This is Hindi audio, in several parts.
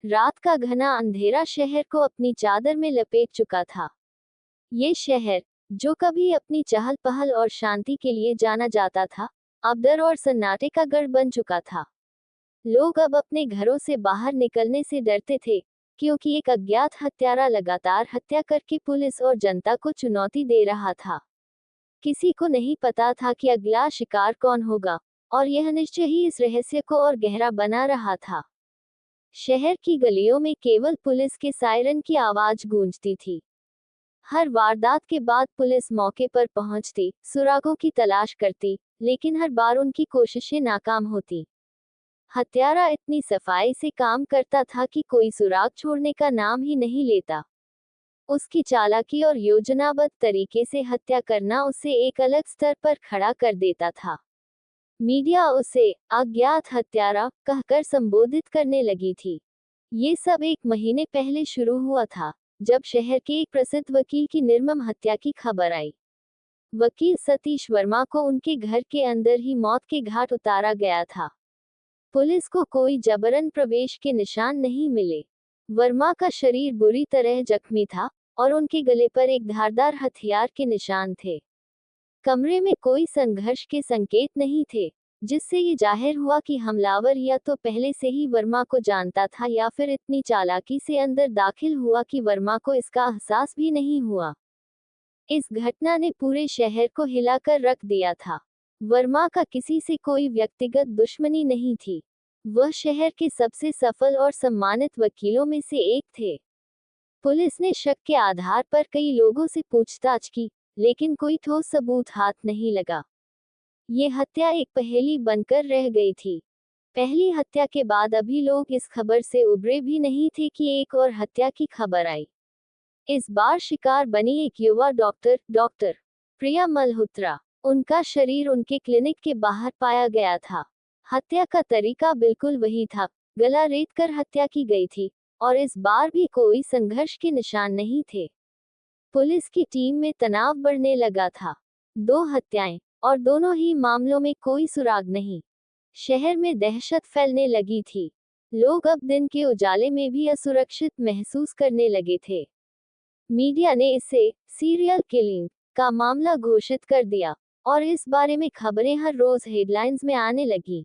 रात का घना अंधेरा शहर को अपनी चादर में लपेट चुका था। ये शहर, जो कभी अपनी चहल पहल और शांति के लिए जाना जाता था, अब डर और सन्नाटे का गढ़ बन चुका था। लोग अब अपने घरों से बाहर निकलने से डरते थे, क्योंकि एक अज्ञात हत्यारा लगातार हत्या करके पुलिस और जनता को चुनौती दे रहा था। किसी को नहीं पता था कि अगला शिकार कौन होगा, और यह निश्चय ही इस रहस्य को और गहरा बना रहा था। शहर की गलियों में केवल पुलिस के सायरन की आवाज गूंजती थी। हर वारदात के बाद पुलिस मौके पर पहुंचती, सुरागों की तलाश करती, लेकिन हर बार उनकी कोशिशें नाकाम होती। हत्यारा इतनी सफाई से काम करता था कि कोई सुराग छोड़ने का नाम ही नहीं लेता। उसकी चालाकी और योजनाबद्ध तरीके से हत्या करना उसे एक अलग स्तर पर खड़ा कर देता था। मीडिया उसे अज्ञात हत्यारा कहकर संबोधित करने लगी थी। ये सब 1 महीने पहले शुरू हुआ था, जब शहर के एक प्रसिद्ध वकील की निर्मम हत्या की खबर आई। वकील सतीश वर्मा को उनके घर के अंदर ही मौत के घाट उतारा गया था। पुलिस को कोई जबरन प्रवेश के निशान नहीं मिले। वर्मा का शरीर बुरी तरह जख्मी था, और उनके गले पर एक धारदार हथियार के निशान थे। कमरे में कोई संघर्ष के संकेत नहीं थे, जिससे ये जाहिर हुआ कि हमलावर या तो पहले से ही वर्मा को जानता था या फिर इतनी चालाकी से अंदर दाखिल हुआ कि वर्मा को इसका एहसास भी नहीं हुआ। इस घटना ने पूरे शहर को हिलाकर रख दिया था। वर्मा का किसी से कोई व्यक्तिगत दुश्मनी नहीं थी। वह शहर के सबसे सफल और सम्मानित वकीलों में से एक थे। पुलिस ने शक के आधार पर कई लोगों से पूछताछ की, लेकिन कोई ठोस सबूत हाथ नहीं लगा। ये हत्या एक पहेली बनकर रह गई थी। पहली हत्या के बाद अभी लोग इस खबर से उबरे भी नहीं थे कि एक और हत्या की खबर आई। इस बार शिकार बनी एक युवा डॉक्टर प्रिया मल्होत्रा। उनका शरीर उनके क्लिनिक के बाहर पाया गया था। हत्या का तरीका बिल्कुल वही था, गला रेत कर हत्या की गई थी, और इस बार भी कोई संघर्ष के निशान नहीं थे। पुलिस की टीम में तनाव बढ़ने लगा था। 2 हत्याएं, और दोनों ही मामलों में कोई सुराग नहीं। शहर में दहशत फैलने लगी थी। लोग अब दिन के उजाले में भी असुरक्षित महसूस करने लगे थे। मीडिया ने इसे सीरियल किलिंग का मामला घोषित कर दिया, और इस बारे में खबरें हर रोज हेडलाइंस में आने लगी।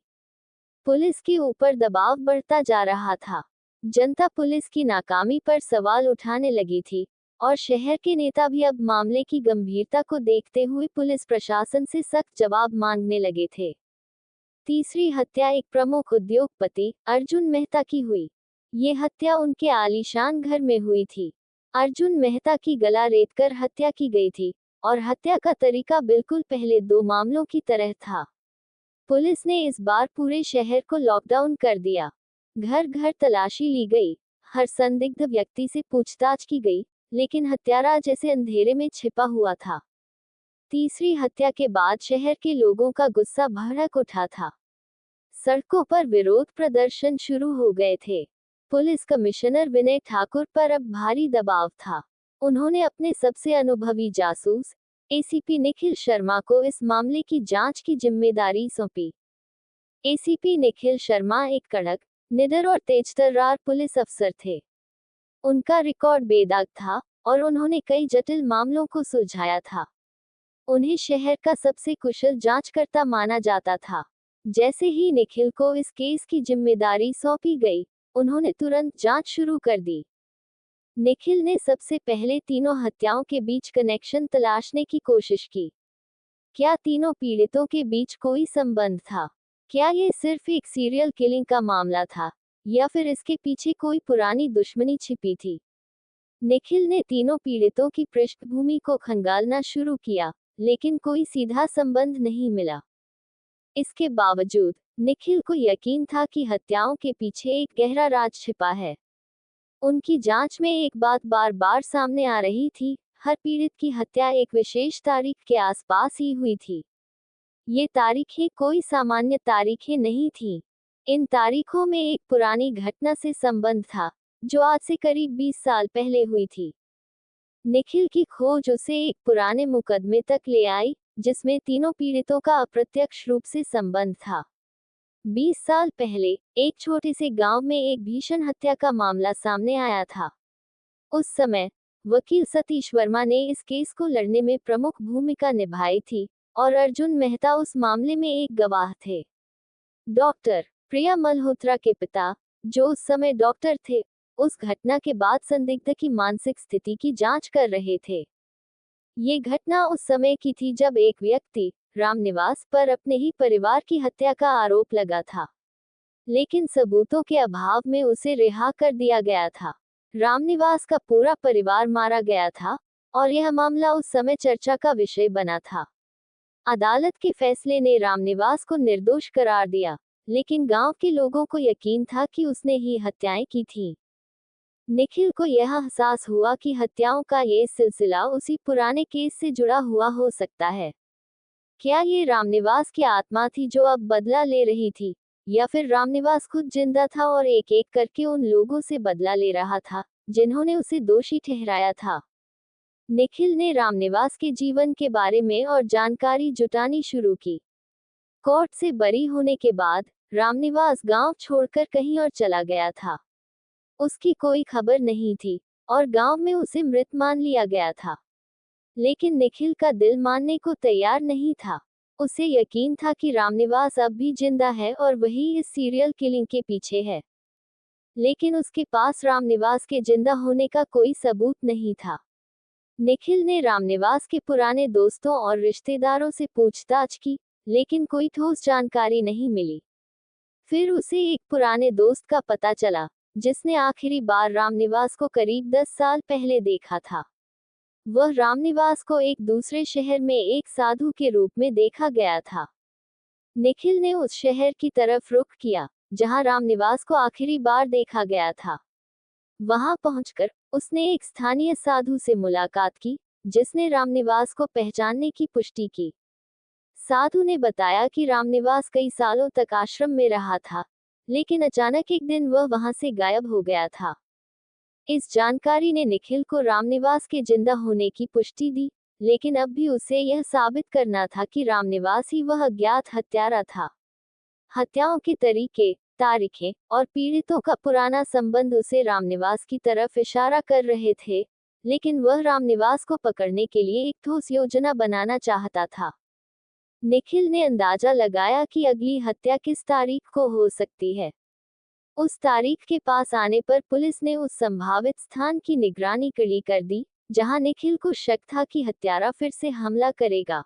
पुलिस के ऊपर दबाव बढ़ता जा रहा था। जनता पुलिस की नाकामी पर सवाल उठाने लगी थी, और शहर के नेता भी अब मामले की गंभीरता को देखते हुए पुलिस प्रशासन से सख्त जवाब मांगने लगे थे। तीसरी हत्या एक प्रमुख उद्योगपति अर्जुन मेहता की हुई। ये हत्या उनके आलीशान घर में हुई थी। अर्जुन मेहता की गला रेतकर हत्या की गई थी, और हत्या का तरीका बिल्कुल पहले 2 मामलों की तरह था। पुलिस ने इस बार पूरे शहर को लॉकडाउन कर दिया। घर घर तलाशी ली गई, हर संदिग्ध व्यक्ति से पूछताछ की गई, लेकिन हत्यारा जैसे अंधेरे में छिपा हुआ था। तीसरी हत्या के बाद शहर के लोगों का गुस्सा भड़क उठा था। सड़कों पर विरोध प्रदर्शन शुरू हो गए थे। पुलिस कमिश्नर विनय ठाकुर पर अब भारी दबाव था। उन्होंने अपने सबसे अनुभवी जासूस एसीपी निखिल शर्मा को इस मामले की जांच की जिम्मेदारी सौंपी। एसीपी निखिल शर्मा एक कड़क, निडर और तेजतर्रार पुलिस अफसर थे। उनका रिकॉर्ड बेदाग था, और उन्होंने कई जटिल मामलों को सुलझाया था। उन्हें शहर का सबसे कुशल जांचकर्ता माना जाता था। जैसे ही निखिल को इस केस की जिम्मेदारी सौंपी गई, उन्होंने तुरंत जांच शुरू कर दी। निखिल ने सबसे पहले तीनों हत्याओं के बीच कनेक्शन तलाशने की कोशिश की। क्या तीनों पीड़ितों के बीच कोई संबंध था? क्या ये सिर्फ एक सीरियल किलिंग का मामला था, या फिर इसके पीछे कोई पुरानी दुश्मनी छिपी थी? निखिल ने तीनों पीड़ितों की पृष्ठभूमि को खंगालना शुरू किया, लेकिन कोई सीधा संबंध नहीं मिला। इसके बावजूद निखिल को यकीन था कि हत्याओं के पीछे एक गहरा राज छिपा है। उनकी जांच में एक बात बार बार सामने आ रही थी, हर पीड़ित की हत्या एक विशेष तारीख के आसपास ही हुई थी। ये तारीखें कोई सामान्य तारीखें नहीं थीं। इन तारीखों में एक पुरानी घटना से संबंध था, जो आज से करीब 20 साल पहले हुई थी। निखिल की खोज उसे एक पुराने मुकदमे तक ले आई, जिसमें तीनों पीड़ितों का अप्रत्यक्ष रूप से संबंध था। 20 साल पहले एक छोटे से गांव में एक भीषण हत्या का मामला सामने आया था। उस समय वकील सतीश वर्मा ने इस केस को लड़ने में प्रमुख भूमिका निभाई थी और अर्जुन मेहता उस मामले में एक गवाह थे। डॉक्टर प्रिया मल्होत्रा के पिता, जो उस समय डॉक्टर थे, उस घटना के बाद संदिग्ध की मानसिक स्थिति की जांच कर रहे थे। ये घटना उस समय की थी जब एक व्यक्ति रामनिवास पर अपने ही परिवार की हत्या का आरोप लगा था, लेकिन सबूतों के अभाव में उसे रिहा कर दिया गया था। रामनिवास का पूरा परिवार मारा गया था और यह मामला उस समय चर्चा का विषय बना था। अदालत के फैसले ने रामनिवास को निर्दोष करार दिया, लेकिन गांव के लोगों को यकीन था कि उसने ही हत्याएं की थीं। निखिल को यह एहसास हुआ कि हत्याओं का ये सिलसिला उसी पुराने केस से जुड़ा हुआ हो सकता है। क्या ये रामनिवास की आत्मा थी जो अब बदला ले रही थी, या फिर रामनिवास खुद जिंदा था और एक एक करके उन लोगों से बदला ले रहा था जिन्होंने उसे दोषी ठहराया था। निखिल ने रामनिवास के जीवन के बारे में और जानकारी जुटानी शुरू की। कोर्ट से बरी होने के बाद रामनिवास गांव छोड़कर कहीं और चला गया था। उसकी कोई खबर नहीं थी और गांव में उसे मृत मान लिया गया था। लेकिन निखिल का दिल मानने को तैयार नहीं था। उसे यकीन था कि रामनिवास अब भी जिंदा है और वही इस सीरियल किलिंग के पीछे है। लेकिन उसके पास रामनिवास के जिंदा होने का कोई सबूत नहीं था। निखिल ने रामनिवास के पुराने दोस्तों और रिश्तेदारों से पूछताछ की, लेकिन कोई ठोस जानकारी नहीं मिली। फिर उसे एक पुराने दोस्त का पता चला, जिसने आखिरी बार रामनिवास को करीब 10 साल पहले देखा था। वह रामनिवास को एक दूसरे शहर में एक साधु के रूप में देखा गया था। निखिल ने उस शहर की तरफ रुख किया जहां रामनिवास को आखिरी बार देखा गया था। वहां पहुंचकर उसने एक स्थानीय साधु से मुलाकात की, जिसने रामनिवास को पहचानने की पुष्टि की। साधु ने बताया कि रामनिवास कई सालों तक आश्रम में रहा था, लेकिन अचानक एक दिन वह वहां से गायब हो गया था। इस जानकारी ने निखिल को रामनिवास के जिंदा होने की पुष्टि दी, लेकिन अब भी उसे यह साबित करना था कि रामनिवास ही वह अज्ञात हत्यारा था। हत्याओं के तरीके, तारीखें और पीड़ितों का पुराना संबंध उसे रामनिवास की तरफ इशारा कर रहे थे, लेकिन वह रामनिवास को पकड़ने के लिए एक ठोस योजना बनाना चाहता था। निखिल ने अंदाजा लगाया कि अगली हत्या किस तारीख को हो सकती है। उस तारीख के पास आने पर पुलिस ने उस संभावित स्थान की निगरानी कड़ी कर दी, जहां निखिल को शक था कि हत्यारा फिर से हमला करेगा।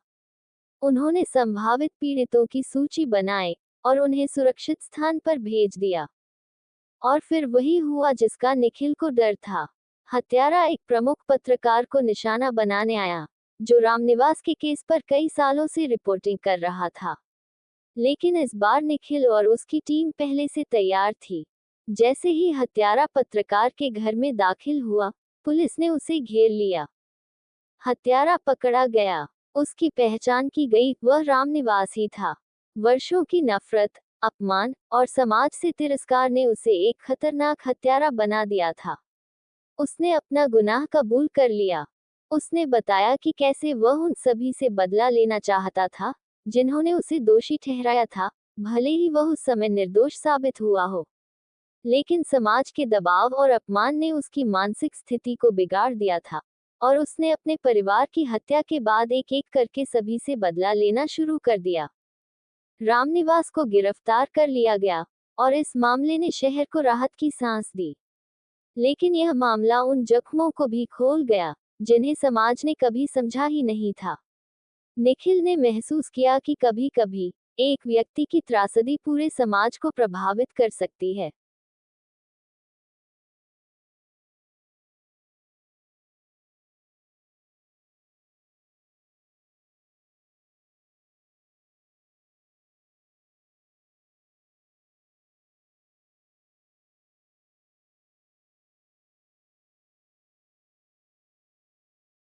उन्होंने संभावित पीड़ितों की सूची बनाई और उन्हें सुरक्षित स्थान पर भेज दिया। और फिर वही हुआ जिसका निखिल को डर था। हत्यारा एक प्रमुख पत्रकार को निशाना बनाने आया, जो रामनिवास के केस पर कई सालों से रिपोर्टिंग कर रहा था। लेकिन इस बार निखिल और उसकी टीम पहले से तैयार थी। जैसे ही हत्यारा पत्रकार के घर में दाखिल हुआ, पुलिस ने उसे घेर लिया। हत्यारा पकड़ा गया। उसकी पहचान की गई, वह रामनिवास ही था। वर्षों की नफरत, अपमान और समाज से तिरस्कार ने उसे एक खतरनाक हत्यारा बना दिया था। उसने अपना गुनाह कबूल कर लिया। उसने बताया कि कैसे वह उन सभी से बदला लेना चाहता था जिन्होंने उसे दोषी ठहराया था, भले ही वह उस समय निर्दोष साबित हुआ हो। लेकिन समाज के दबाव और अपमान ने उसकी मानसिक स्थिति को बिगाड़ दिया था और उसने अपने परिवार की हत्या के बाद एक एक करके सभी से बदला लेना शुरू कर दिया। रामनिवास को गिरफ्तार कर लिया गया और इस मामले ने शहर को राहत की सांस दी। लेकिन यह मामला उन जख्मों को भी खोल गया जिन्हें समाज ने कभी समझा ही नहीं था। निखिल ने महसूस किया कि कभी-कभी एक व्यक्ति की त्रासदी पूरे समाज को प्रभावित कर सकती है।